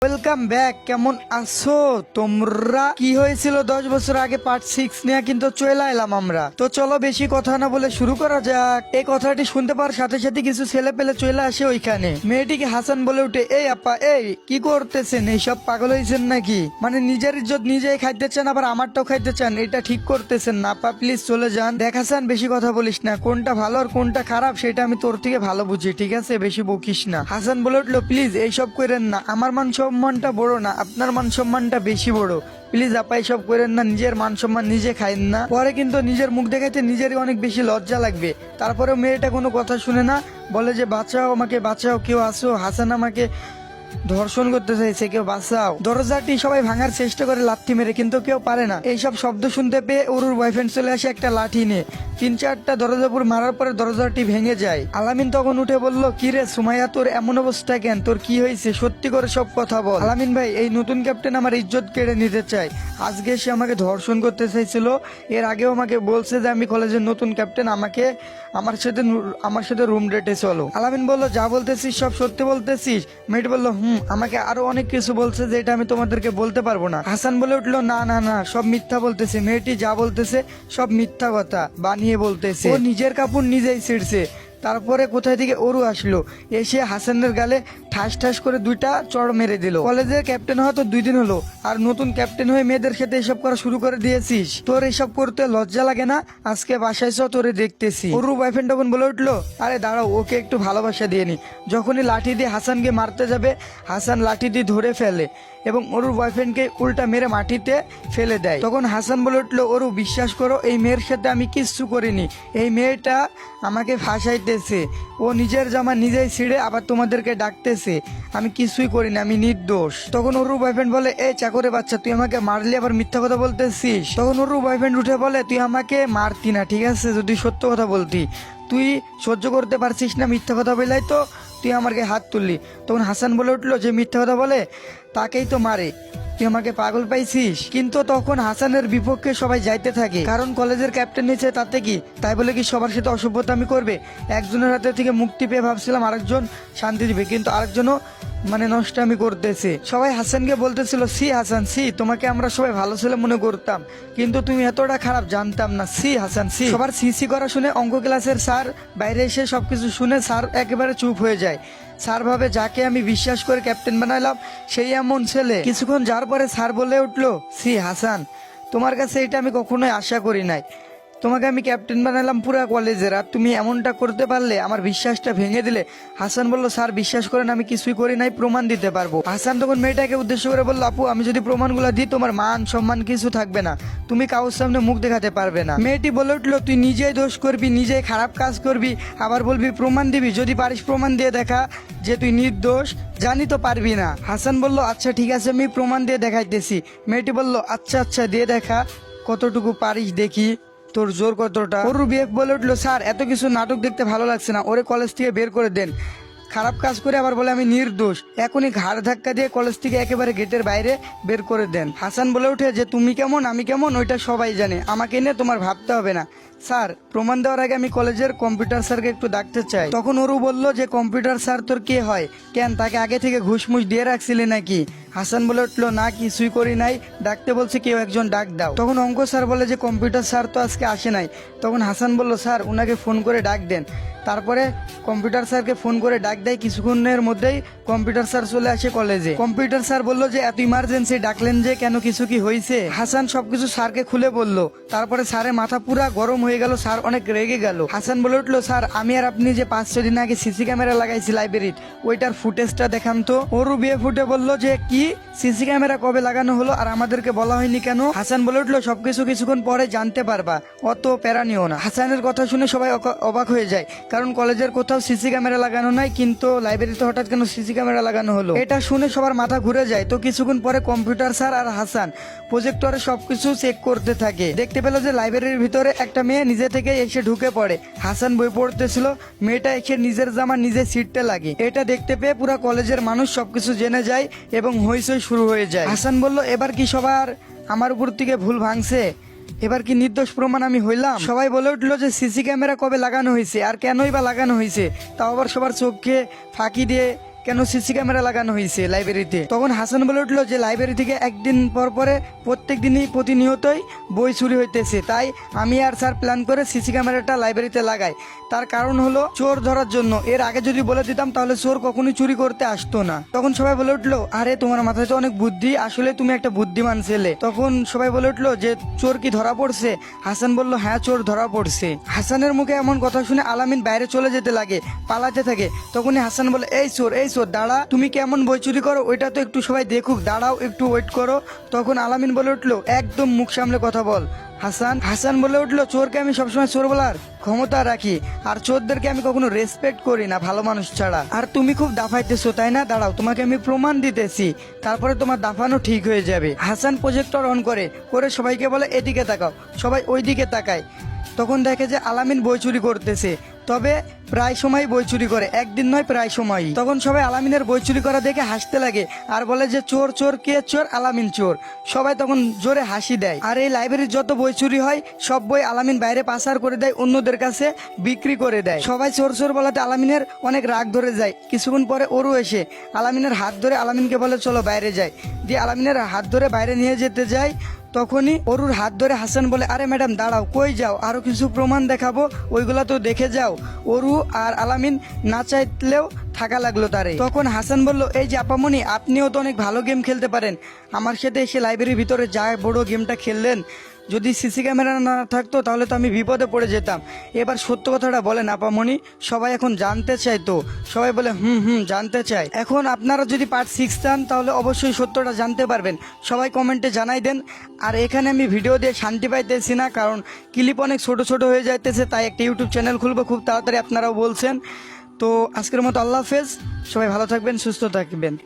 Welcome back. কেমন আছো তোমরা? কি হয়েছিল 10 বছর আগে পার্ট 6 নিয়ে কিন্তু চলে এলাম আমরা। তো চলো বেশি কথা না বলে শুরু করা যাক। এই কথাটি শুনতে পাওয়ার সাথে সাথে কিছু ছেলে পেলে চলে আসে ওইখানে। মেয়েটিকে হাসান বলে উঠে, এই আপা, এই কি করতেছেন? এইসব পাগল হয়েছেন নাকি? মানে নিজের ইজ্জত নিজেই খাইতে চান, আবার আমারটাও খাইতে চান। এটা ঠিক করতেছেন না আপা, প্লিজ চলে যান। দেখ হাসান, বেশি কথা বলিস না। কোনটা ভালো আর কোনটা খারাপ সেটা আমি তোর থেকে ভালো বুঝি, ঠিক আছে? বেশি বকিস না। হাসান বলে উঠলো, প্লিজ এইসব করেন না। আমার মান সম্মানটা বড় না, আপনার মান সম্মানটা বেশি বড়। প্লিজ আপা এইসব করেন না। নিজের মান সম্মান নিজে খাইন না, পরে কিন্তু নিজের মুখ দেখাইতে নিজেরই অনেক বেশি লজ্জা লাগবে। তারপরে মেয়েটা কোনো কথা শুনে না, বলে যে বাঁচাও আমাকে, বাঁচাও, কেউ আসো। হাসান আমাকে ধর্ষণ করতে চাইছে, কেউ বাঁচাও। দরজাটি সবাই ভাঙার চেষ্টা করে লাথি মেরে, কিন্তু কেউ পারে না। এইসব শব্দ শুনতে পেয়ে ওরুর বয়ফ্রেন্ড চলে আসে একটা লাঠি নিয়ে। 3-4টা দরজা পুর মারার পরে দরজাটি ভেঙে যায়। আলামিন তখন উঠে বলল, কি রে সুমাইয়া, তোর এমন অবস্থা কেন? তোর কি হয়েছে? সত্যি করে সব কথা বল। আলামিন ভাই, এই নতুন ক্যাপ্টেন আমার ইজ্জত কেড়ে নিতে চায়। আজকে সে আমাকে ধর্ষণ করতে চাইছিল। এর আগেও আমাকে বলছে যে আমি কলেজের নতুন ক্যাপ্টেন, আমার সাথে রুম ডেটে চলো। আলামিন বলল, যা বলতেছিস সব সত্যি বলতেছিস? মেয়েটি বলল, আমাকে আরো অনেক কিছু বলছে যে এটা আমি তোমাদেরকে বলতে পারবো না। হাসান বলে উঠলো, না না না, সব মিথ্যা বলতেছে। মেয়েটি যা বলতেছে সব মিথ্যা কথা বানিয়ে বলতেছে। ও নিজের কাপড় নিজেই ছিঁড়ছে। তারপরে কোথায় থেকে ওরু আসলো, এসে হাসানের গালে ঠাস ঠাস করে 2টা চড় মেরে দিল। কলেজের ক্যাপ্টেন হওয়া তো 2 দিন হলো, আর নতুন ক্যাপ্টেন হয়ে মেয়েদের সাথে এসব করা শুরু করে দিয়েছিস? তোর এসব করতে লজ্জা লাগে না? আজকে বাসায় চ, তোরে দেখতেছি। ওরু বয়ফ্রেন্ড তখন বলে উঠলো, আরে দাঁড়াও, ওকে একটু ভালোবাসা দিয়ে নি। যখনই লাঠি দিয়ে হাসানকে মারতে যাবে, হাসান লাঠি দিয়ে ধরে ফেলে এবং ওরুর বয়ফ্রেন্ডকে উল্টা মেরে মাটিতে ফেলে দেয়। তখন হাসান বলে উঠলো, ওরু বিশ্বাস করো, এই মেয়ের সাথে আমি কিচ্ছু করিনি। এই মেয়েটা আমাকে ফাঁসাইতেছে। ও নিজের জামা নিজেই ছিঁড়ে আবার তোমাদেরকে ডাকতেছে। আমি কিছুই করিনি, আমি নির্দোষ। তখন ওরুর বয়ফ্রেন্ড বলে, এই চাকরে বাচ্চা, তুই আমাকে মারলি আবার মিথ্যা কথা বলতেছিস? তখন ওরুর বয়ফ্রেন্ড উঠে বলে, তুই আমাকে মারতি না, ঠিক আছে? যদি সত্য কথা বলতি, তুই সহ্য করতে পারছিস না মিথ্যা কথা বলাই তো তুই আমাকে হাত তুললি। তখন হাসান বলে উঠলো, যে মিথ্যা কথা বলে তাকেই তো মারে, তুই আমাকে পাগল পাইছিস? কিন্তু তখন হাসানের বিপক্ষে সবাই যাইতে থাকে, কারণ কলেজের ক্যাপ্টেন নিচে, তাতে কি? তাই বলে কি সবার সাথে অসভ্যতা আমি করবে? একজনের হাতে থেকে মুক্তি পেয়ে ভাবছিলাম আরেকজন শান্তি দিবে, কিন্তু আরেকজনও নষ্ট আমি করতেছে। সবাই হাসানকে বলতেছিল, সি হাসান সি, তোমাকে আমরা সবাই ভালো ছেলে মনে করতাম, কিন্তু তুমি এতটা খারাপ জানতাম না। সি হাসান সি। সবার সি করা শুনে অঙ্ক ক্লাসের স্যার বাইরে এসে সবকিছু শুনে স্যার একেবারে চুপ হয়ে যায়। স্যার ভাবে, যাকে আমি বিশ্বাস করে ক্যাপ্টেন বানাইলাম সেই এমন ছেলে। কিছুক্ষণ যার পরে স্যার বলে উঠলো, সি হাসান, তোমার কাছে এটা আমি কখনোই আশা করি নাই। তোমাকে আমি ক্যাপ্টেন বানালাম পুরো কলেজের, আর তুমি এমনটা করতে পারলে, আমার বিশ্বাসটা ভেঙে দিলে। হাসান বলল, স্যার বিশ্বাস করেন, আমি কিছুই করি নাই, প্রমাণ দিতে পারবো। হাসান তখন মেয়েটাকে উদ্দেশ্য করে বলল, আপু, আমি যদি প্রমাণগুলো দিই তোমার মান সম্মান কিছু থাকবে না, তুমি কারোর সামনে মুখ দেখাতে পারবে না। মেয়েটি বলে উঠলো, তুই নিজেই দোষ করবি, নিজেই খারাপ কাজ করবি, আবার বলবি প্রমাণ দিবি? যদি পারিস প্রমাণ দিয়ে দেখা যে তুই নির্দোষ। জানি তো পারবি না। হাসান বলল, আচ্ছা ঠিক আছে, আমি প্রমাণ দিয়ে দেখাইতেছি। মেয়েটি বলল, আচ্ছা আচ্ছা, দিয়ে দেখা, কতটুকু পারিস দেখি, তোর জোর কতটা। ওর বিএফ বলে উঠলো, স্যার এত কিছু নাটক দেখতে ভালো লাগছে না, ওরে কলেজ থেকে বের করে দেন। খারাপ কাজ করে আবার বলে আমি নির্দোষ, এখনই ঘাড় ধাক্কা দিয়ে কলেজ থেকে একেবারে গেটের বাইরে বের করে দেন। হাসান বলে উঠে, যে তুমি কেমন আমি কেমন ওইটা সবাই জানে, আমাকে নিয়ে তোমার ভাবতে হবে না। স্যার, প্রমাণ দেওয়ার আগে আমি কলেজের কম্পিউটার স্যারকে একটু ডাকতে চাই। তখন ওরু বলল, যে কম্পিউটার স্যার তোর কে হয়? কেন, তাকে আগে থেকে ঘুষমুষ দিয়ে রাখছিলি নাকি? হাসান বলে উঠলো, না কিছুই করি নাই, ডাকতে বলছে কেউ একজন ডাক দাও। তখন অঙ্ক স্যার বলে, যে কম্পিউটার স্যার তো আজকে আসে নাই। তখন হাসান বলল, স্যার উনাকে ফোন করে ডাক দেন। তারপরে কম্পিউটার স্যারকে ফোন করে ডাক দেয়। কিছুক্ষণের মধ্যেই কম্পিউটার স্যার চলে আসে কলেজে। কম্পিউটার স্যার বলল, যে এত ইমার্জেন্সি ডাকলেন যে, কেন, কিছু কি হয়েছে? হাসান সবকিছু স্যারকে খুলে বলল। তারপরে স্যারের মাথা পুরা গরম হয়ে গেল, স্যার অনেক রেগে গেল। হাসান বলে উঠলো, স্যার আমি আর আপনি যে 5-6 দিন আগে সিসি ক্যামেরা লাগাইছি লাইব্রেরির, ওইটার ফুটেজটা দেখান তো। ওরু বিয়ে ফুটে বলল, যে কি সিসি ক্যামেরা কবে লাগানো হলো আর আমাদেরকে বলা হয়নি কেন? হাসান বলে উঠলো, সবকিছু কিছুক্ষণ পরে জানতে পারবা, অত প্যারা নিও না। হাসানের কথা শুনে সবাই অবাক হয়ে যায়, কারণ কলেজের কোথাও সিসি ক্যামেরা লাগানো নাই, কিন্তু লাইব্রেরিতে হঠাৎ কেন সিসি ক্যামেরা লাগানো হলো? এটা শুনে সবার মাথা ঘুরে যায়। তো কিছুক্ষণ পরে কম্পিউটার স্যার আর হাসান প্রজেক্টরে সবকিছু চেক করতে থাকে। দেখতে পেল যে লাইব্রেরির ভিতরে একটা মেয়ে নিজে থেকে এসে ঢুকে পড়ে। হাসান বই পড়তেছিল, মেয়েটা এসে নিজের জামা নিজে ছিঁড়তে লাগে। এটা দেখতে পেয়ে পুরো কলেজের মানুষ সবকিছু জেনে যায় এবং হইচই শুরু হয়ে যায়। হাসান বলল, এবার কি সবার আমার উপর থেকে ভুল ভাঙছে? এবার কি নির্দোষ প্রমাণ আমি হইলাম? সবাই বলে উঠলো, যে সিসি ক্যামেরা কবে লাগানো হয়েছে আর কেনই বা লাগানো হয়েছে, তাও আবার সবার চোখে ফাঁকি দিয়ে কেন সিসি ক্যামেরা লাগানো হয়েছে লাইব্রেরিতে। তখন হাসান বলে উঠলো যে লাইব্রেরি থেকে একদিন পর পরে প্রত্যেক দিনই প্রতিনিয়তই বই চুরি হইতেছে, তাই আমি আর স্যার প্ল্যান করে সিসি ক্যামেরাটা লাইব্রেরিতে লাগাই। তার কারণ হলো চোর ধরার জন্য। এর আগে যদি বলে দিতাম তাহলে চোর কখনোই চুরি করতে আসতো না। তখন সবাই বলে উঠলো আরে তোমার মাথায় তো অনেক বুদ্ধি, আসলে তুমি একটা বুদ্ধিমান ছেলে। তখন সবাই বলে উঠলো যে চোর কি ধরা পড়ছে? হাসান বলল হ্যাঁ চোর ধরা পড়ছে। হাসানের মুখে এমন কথা শুনে আলামিন বাইরে চলে যেতে লাগে, পালাতে থাকে। তখনই হাসান বলে এই চোর দাঁড়া, তুমি কেমন বই চুরি করো ওইটা তো একটু সবাই দেখুক, দাঁড়াও একটু ওয়েট করো। তখন আলামিন বলে উঠলো একদম মুখ সামলে কথা বল হাসান বলে উঠলো চোরকে আমি সবসময় চোর বলার ক্ষমতা রাখি, আর চোরদেরকে আমি কখনো রেসপেক্ট করি না ভালো মানুষ ছাড়া। আর তুমি খুব দাফাইতেছো তাই না, দাঁড়াও তোমাকে আমি প্রমাণ দিতেছি, তারপরে তোমার দাফানো ঠিক হয়ে যাবে। হাসান প্রজেক্টর অন করে সবাইকে বলে এদিকে তাকাও। সবাই ওই দিকে তাকায়। তখন দেখে যে আলামিন বই চুরি করতেছে, তবে প্রায় সময় বই চুরি করে, একদিন নয় প্রায় সময়ই। তখন সবাই আলামিনের বই চুরি করা দেখে হাসতে লাগে আর বলে যে চোর কে চোর? আলামিন চোর। সবাই তখন জোরে হাসি দেয়। আর এই লাইব্রেরির যত বই চুরি হয় সব বই আলামিন বাইরে পাচার করে দেয়, অন্যদের কাছে বিক্রি করে দেয়। সবাই চোর বলাতে আলামিনের অনেক রাগ ধরে যায়। কিছুক্ষণ পরে ওরু এসে আলামিনের হাত ধরে আলামিনকে বলে চলো বাইরে যাই, দিয়ে আলামিনের হাত ধরে বাইরে নিয়ে যেতে যায়। তখনই অরুর হাত ধরে হাসান বলে আরে ম্যাডাম দাঁড়াও, কই যাও? আরো কিছু প্রমাণ দেখাবো, ওইগুলা তো দেখে যাও। অরু আর আলামিন না চাইলেও থাকা লাগলো তারে। তখন হাসান বলল এই যে আপামনি, আপনিও তো অনেক ভালো গেম খেলতে পারেন, আমার সাথে এসে লাইব্রেরির ভিতরে যা বড় গেমটা খেললেন, যদি সিসি ক্যামেরা না থাকতো তাহলে তো আমি বিপদে পড়ে যেতাম। এবার সত্য কথাটা বলেন আপামনি, সবাই এখন জানতে চাই। তো সবাই বলে জানতে চাই। এখন আপনারা যদি পার্ট 6 চান তাহলে অবশ্যই সত্যটা জানতে পারবেন, সবাই কমেন্টে জানাই দেন। আর এখানে আমি ভিডিও দিয়ে শান্তি পাইতেছি না, কারণ ক্লিপ অনেক ছোট হয়ে যাইতেছে, তাই একটা ইউটিউব চ্যানেল খুলবো খুব তাড়াতাড়ি, আপনারাও বলছেন। তো আজকের মতো আল্লাহ হাফেজ, সবাই ভালো থাকবেন, সুস্থ থাকবেন।